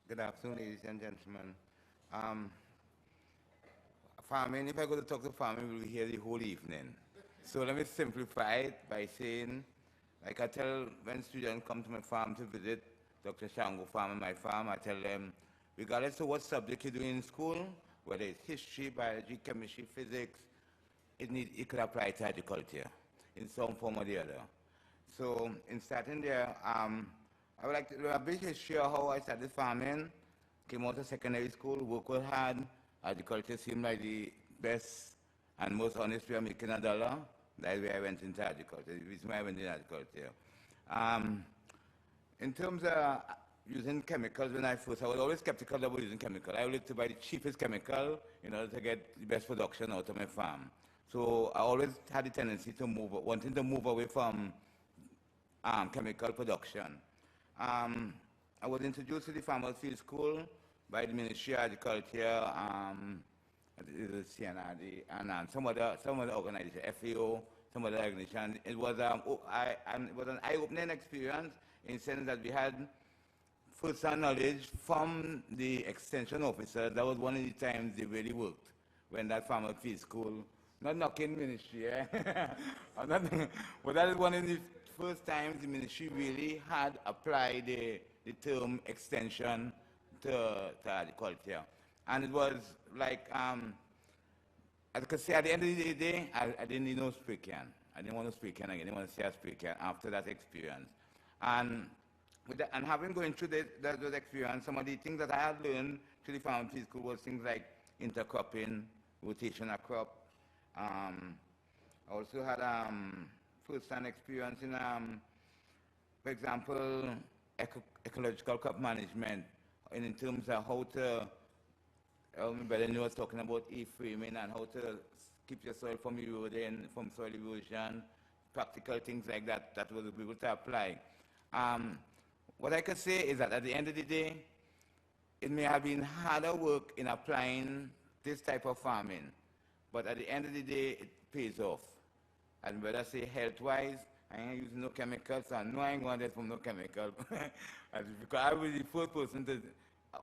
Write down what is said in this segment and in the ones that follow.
Good afternoon, ladies and gentlemen. Um, Farming, if I go to talk to farming, we'll be here the whole evening. So let me simplify it by saying, like I tell when students come to my farm to visit Dr. Shango farm and my farm, I tell them, regardless of what subject you do in school, whether it's history, biology, chemistry, physics, it could apply to agriculture in some form or the other. So in starting there, I would like to do a bit history of how I started farming. Came out of secondary school, worked was hard. Agriculture seemed like the best and most honest way of making a dollar. That's why I went into agriculture. The reason why I went into agriculture. Um, in terms of using chemicals, I was always skeptical about using chemicals. I looked to buy the cheapest chemical in order to get the best production out of my farm. So I always had the tendency to wanting to move away from chemical production. I was introduced to the Farmers Field School by the Ministry of Agriculture, the CNRD, and some other organization, FAO, some other organization. It was it was an eye-opening experience in the sense that we had first-hand knowledge from the extension officer. That was one of the times they really worked when that Farmer Field School, not knocking ministry, I'm not, but that is one of the first times the ministry really had applied the term extension to agriculture. And it was like, I could say at the end of the day, I didn't need no spray can. I didn't want to spray can again. I didn't want to see a spray can after that experience. And and having going through those experience, some of the things that I had learned through the farm field school was things like intercropping, rotation of crop. I also had first-hand experience in, for example, ecological crop management, and in terms of how to, Belenio was talking about e-framing and how to keep your soil from eroding, from soil erosion, practical things like that that we'll be able to apply. What I could say is that at the end of the day, it may have been harder work in applying this type of farming, but at the end of the day, it pays off. And whether I say health-wise, I ain't using no chemicals, and no, I ain't going to get from no chemical. Because I was the first person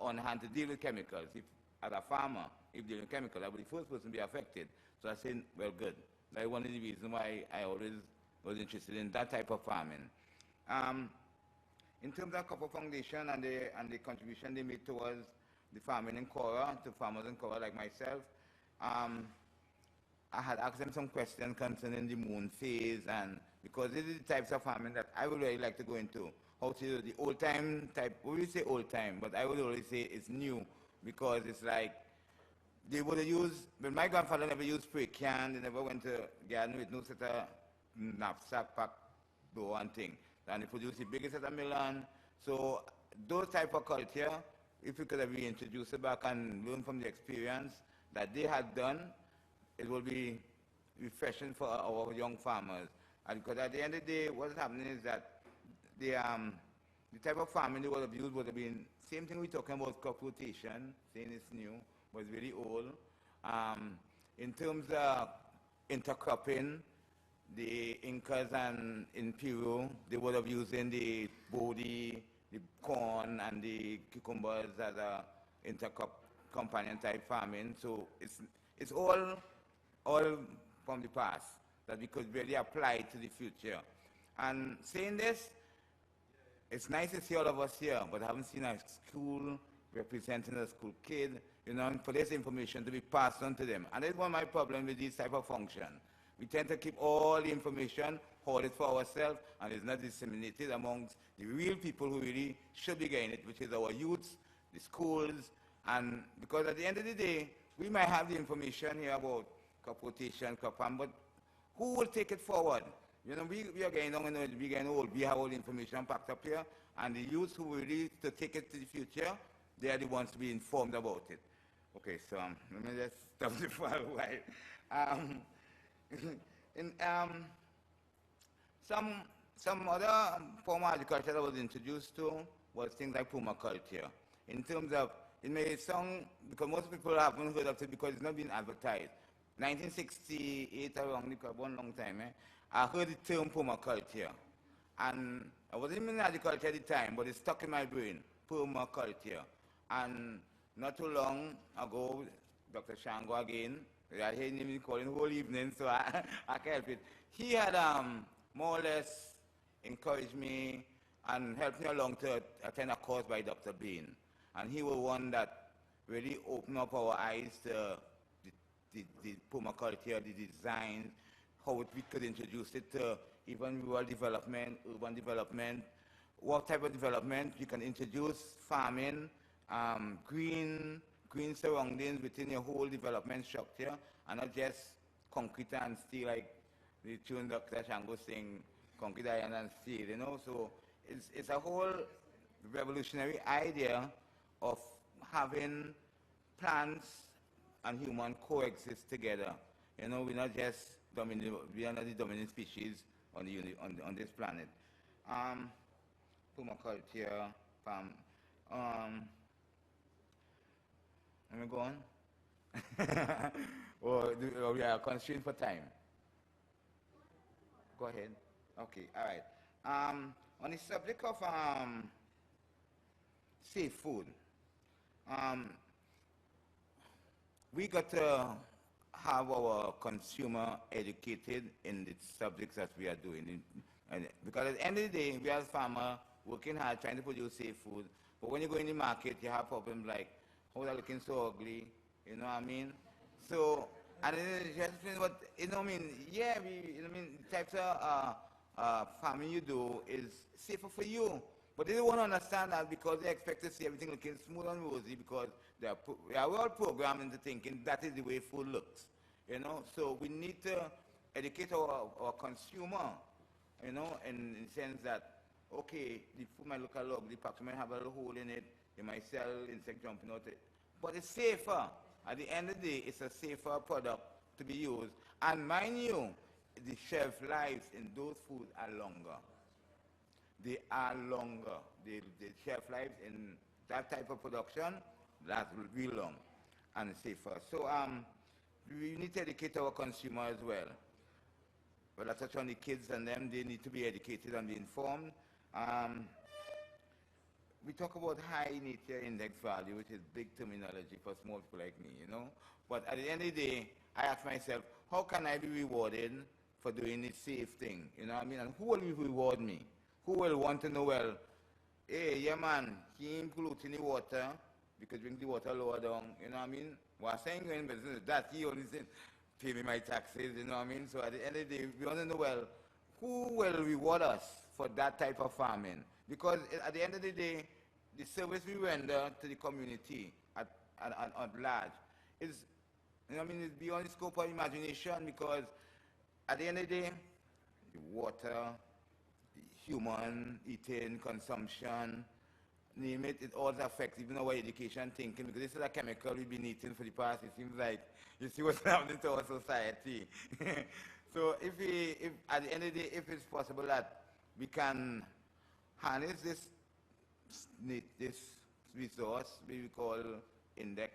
on hand to deal with chemicals. If, as a farmer, if dealing with chemicals, I was the first person to be affected. So I said, well, good. That's one of the reasons why I always was interested in that type of farming. In terms of Copper Foundation and the contribution they made towards the farming in Caura, to farmers in Caura like myself, I had asked them some questions concerning the moon phase, and because these are the types of farming that I would really like to go into. How to do the old time type, we will say old time, but I would always say it's new, because it's like, they would have used, but my grandfather never used spray can, they never went to garden with no set of knapsack, pack, door and thing. And they produced the biggest set of melon. So those type of culture, if we could have reintroduced it back and learn from the experience that they had done, it will be refreshing for our young farmers. And because at the end of the day, what's happening is that the type of farming they would have used would have been, same thing we're talking about crop rotation, saying it's new, but it's really old. In terms of intercropping, the Incas and in Peru, they would have using the bodi, the corn, and the cucumbers as a intercrop companion type farming. So it's all from the past that we could really apply to the future. And saying this, it's nice to see all of us here, but I haven't seen a school representing a school kid, for this information to be passed on to them. And that's one of my problems with this type of function. We tend to keep all the information, hold it for ourselves, and it's not disseminated amongst the real people who really should be getting it, which is our youths, the schools, and because at the end of the day, we might have the information here about crop rotation, crop farm, but who will take it forward? We are getting young and we're getting old. We have all the information packed up here, and the youth who really to take it to the future, they are the ones to be informed about it. Okay, so let me just stop it for a while. In, some other form of agriculture that I was introduced to was things like permaculture. In terms of, it may sound, because most people haven't heard of it because it's not been advertised. 1968, around one long time, I heard the term permaculture. And I wasn't even in agriculture at the time, but it stuck in my brain, permaculture. And not too long ago, Dr. Shango again, I hear him calling whole evening, so I can't help it. He had more or less encouraged me and helped me along to attend a course by Dr. Bean. And he was one that really opened up our eyes to the permaculture, the design, how we could introduce it to even rural development, urban development, what type of development you can introduce farming, green surroundings within your whole development structure, and not just concrete and steel like the tune Dr. Shango saying, concrete, iron and steel, you know. So it's a whole revolutionary idea of having plants and human coexist together. You know, we're not just we are not the dominant species on this planet. Permaculture, farm. Let me go on. or we are constrained for time. Go ahead. Okay, all right. On the subject of safe food, we got to have our consumer educated in the subjects that we are doing. And because at the end of the day, we as farmers working hard trying to produce safe food, but when you go in the market, you have problems like, how they're looking so ugly, you know what I mean? So, and it's just what, you know what I mean? Yeah, you know what I mean? The types of farming you do is safer for you. But they don't want to understand that because they expect to see everything looking smooth and rosy because they are well programmed into thinking that is the way food looks, you know? So we need to educate our consumer, you know, in the sense that, okay, the food might look a little ugly, perhaps might have a little hole in it, you might sell insect jumping out it, but it's safer. At the end of the day, it's a safer product to be used. And mind you, the shelf lives in those foods are longer. They are longer. The shelf lives in that type of production lasts real long and safer. So we need to educate our consumer as well. Well, that's touch on the kids and them, they need to be educated and be informed. We talk about high nature index value, which is big terminology for small people like me, you know. But at the end of the day, I ask myself, how can I be rewarded for doing this safe thing? You know what I mean? And who will reward me? Who will want to know, well, hey, yeah man, keep polluting the water because bring the water lower down, you know what I mean? What's saying in business, that's the only thing, pay me my taxes, you know what I mean? So at the end of the day, we want to know, well, who will reward us for that type of farming? Because at the end of the day, the service we render to the community at large is, you know what I mean, it's beyond the scope of imagination because at the end of the day, the water, the human eating, consumption, name it, it all affects even our education thinking because this is a chemical we've been eating for the past, it seems like, you see what's happening to our society. So if at the end of the day, if it's possible that we can harness this resource we call index,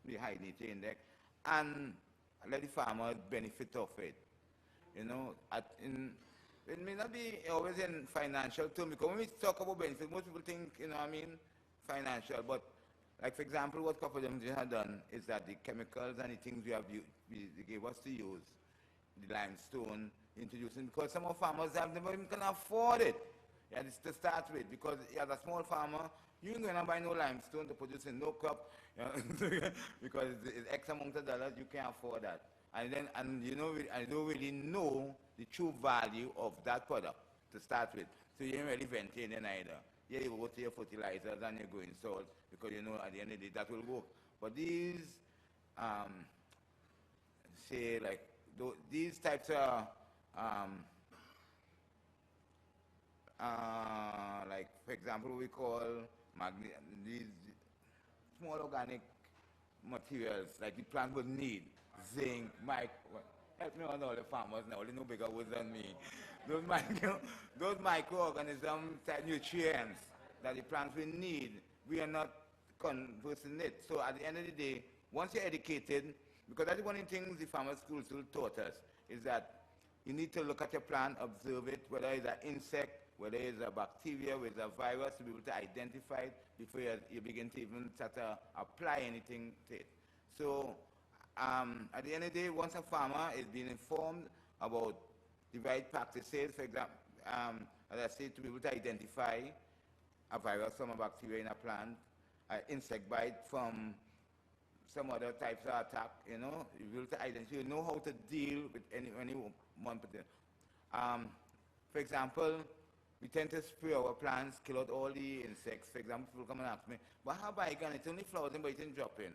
the high nature index, and let the farmer benefit of it. You know, it may not be always in financial terms because when we talk about benefit, most people think, you know what I mean, financial, but like for example, what Quddus have done is that the chemicals and the things they gave us to use, the limestone, introducing, because some of farmers have never even can afford it. Yeah, this to start with, because as a small farmer, you ain't going to buy no limestone to produce no crop, you know, because it's X amount of dollars, you can't afford that. And you know, I don't really know the true value of that product to start with. So you ain't really venturing in either. Yeah, you go to your fertilizers and you're going salt, because you know at the end of the day that will work. But these, say like, these types of, like for example, we call these small organic materials like the plant would need, zinc, help me on all the farmers now, they know bigger words than me. Those microorganism type nutrients that the plants will need, we are not conversing it. So at the end of the day, once you're educated, because that's one of the things the farmer schools taught us, is that you need to look at your plant, observe it, whether it's an insect, whether it's a bacteria, whether it's a virus, to be able to identify it before you begin to even start to apply anything to it. So at the end of the day, once a farmer is being informed about the right practices, for example, as I said, to be able to identify a virus from a bacteria in a plant, an insect bite from some other types of attack, you know, you will to identify, you know how to deal with any one particular. For example, we tend to spray our plants, kill out all the insects. For example, people come and ask me, but how about it? It's only flowers, but it didn't drop in.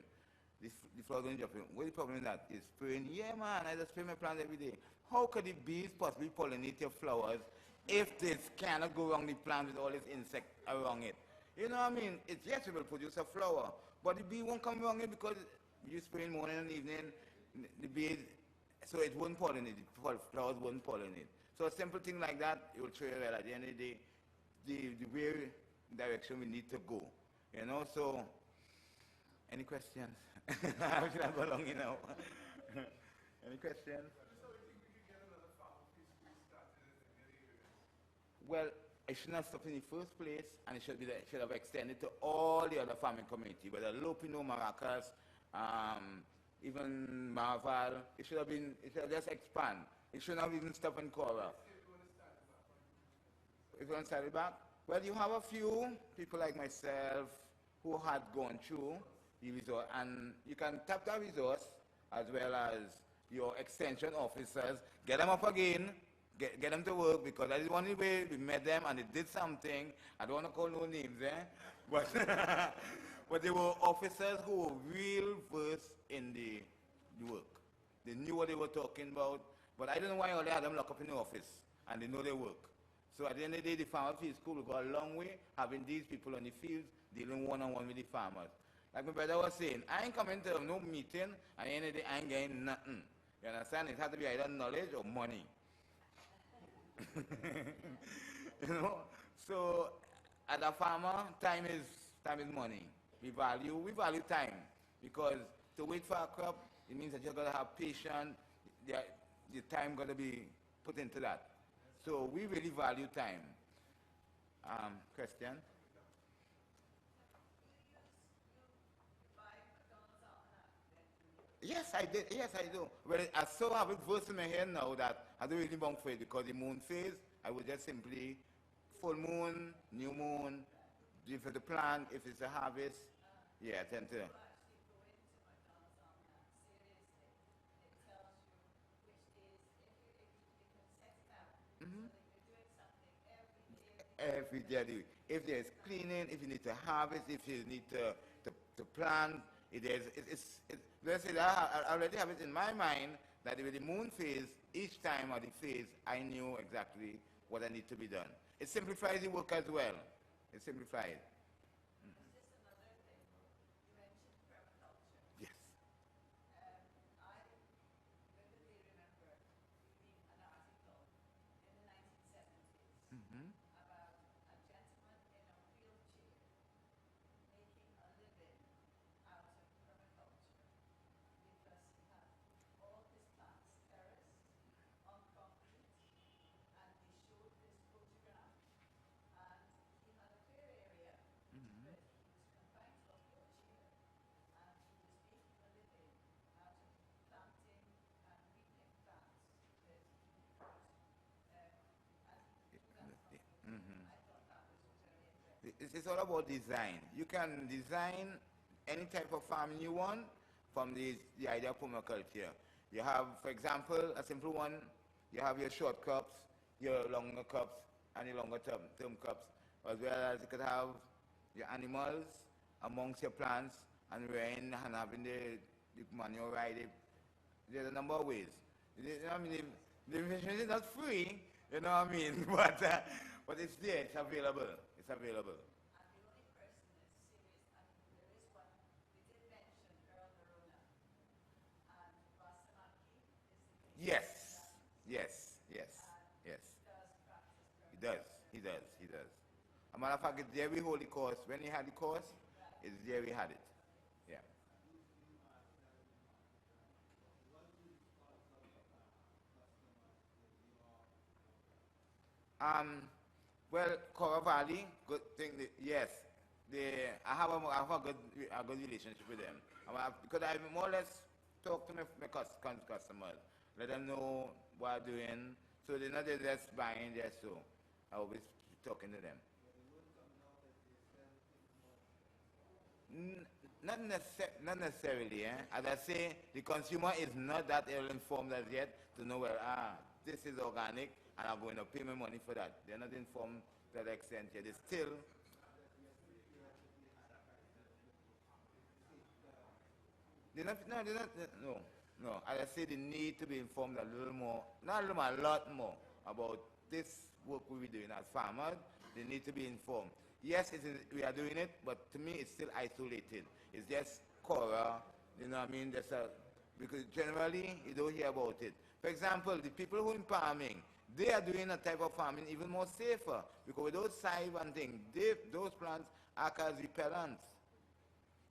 The flowers don't drop in. What is the problem with that? It's spraying. Yeah, man, I just spray my plants every day. How could the bees possibly pollinate your flowers if this cannot go around the plant with all these insects around it? You know what I mean? It's yes, it will produce a flower, but the bee won't come around it because you spray in morning and evening, the bees, so it won't pollinate, the flowers won't pollinate. So a simple thing like that, it will show you that at the end of the day, the way direction we need to go. You know, so, any questions? How should I go along, you know? Any questions? Well, it should not stop in the first place, and it should have extended to all the other farming community, whether Lopino, Maracas, even Marval. It should have just expand. It should not even stop in Caura. If you want to start it back? Well, you have a few people like myself who had gone through the resource, and you can tap that resource as well as your extension officers, get them up again, get them to work, because that is one way we met them and they did something. I don't want to call no names, but, but they were officers who were real versed in the work. They knew what they were talking about, but I don't know why all they had them locked up in the office, and they know their work. So at the end of the day, the farmer field school will go a long way, having these people on the fields, dealing one-on-one with the farmers. Like my brother was saying, I ain't coming to no meeting, and at the end of the day, I ain't getting nothing. You understand? It has to be either knowledge or money. You know? So, as a farmer, time is money. We value time, because to wait for a crop, it means that you're going to have patience, the time got to be put into that. So we really value time. Question? Yes, I did. Yes, I do. Well, I so have it versed in my head now that I don't really want for it, because the moon phase, I would just simply full moon, new moon, if it's a plant, if it's a harvest, yeah, I tend to. Every day. If there's cleaning, if you need to harvest, if you need to plant, let's say that I already have it in my mind that with the moon phase, each time of the phase, I knew exactly what I need to be done. It simplifies the work as well. It simplifies. Yes. It's all about design. You can design any type of farming you want from the idea of permaculture. You have, for example, a simple one, you have your short crops, your longer crops, and your longer term crops, as well as you could have your animals amongst your plants, and rain and having the manure right. There's a number of ways. You know what I mean? The information is not free, you know what I mean? But it's there, it's available. It's available. Yes, yes, yes, yes. He does, he does, he does. As a matter of fact, it's there we hold the course. When he had the course, it's there we had it. Yeah. Well, Caura Valley, good thing. Yes, I have a good relationship with them. Because I more or less talk to my customers, let them know what I'm doing, so they're not just buying there. So I always talking to them. N- not necessarily. As I say, the consumer is not that ill informed as yet to know, well, this is organic and I'm going to pay my money for that. They're not informed to that extent yet. They still, they're not, no, no. As I say, they need to be informed a little more, not a little more, a lot more about this work we're doing as farmers. They need to be informed. Yes, we are doing it, but to me, it's still isolated. It's just Cora, you know what I mean? Because generally, you don't hear about it. For example, the people who in farming, they are doing a type of farming even more safer because with those scythe and things, those plants act as repellents.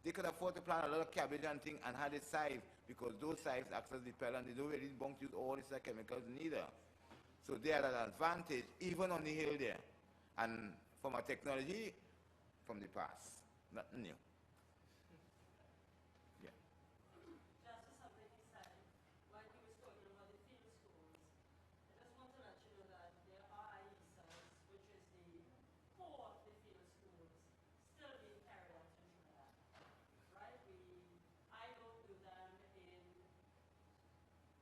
They could afford to plant a lot of cabbage and things and had it scythe because those scythes act as repellent. They don't really bunk use all these chemicals neither. So they are at an advantage even on the hill there. And from a technology from the past, nothing new. Yeah. Just to something he said, when he was talking about the field schools, I just want to let you know that there are IESAs, which is the core of the field schools, still being carried out in Trinidad, right? I don't do them in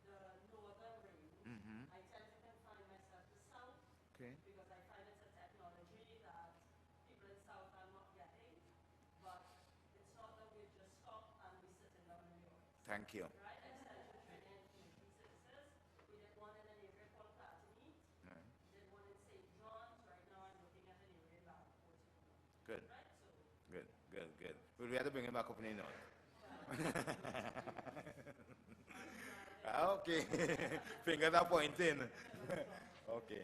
the northern range. Mm-hmm. I tend to confine myself to south Okay. because I find it's a technology that people in south are not getting, but it's not that we just stop and we sit in down in the office. Thank you. Right, extension training and community services. We did one in an area called Platinite. Right. Did one in St. John's. Right now I'm looking at an area in Lamport. Good. Right, so. Good. Good. Good. But we have to bring him back up in the north. Okay. Fingers are pointing. Okay.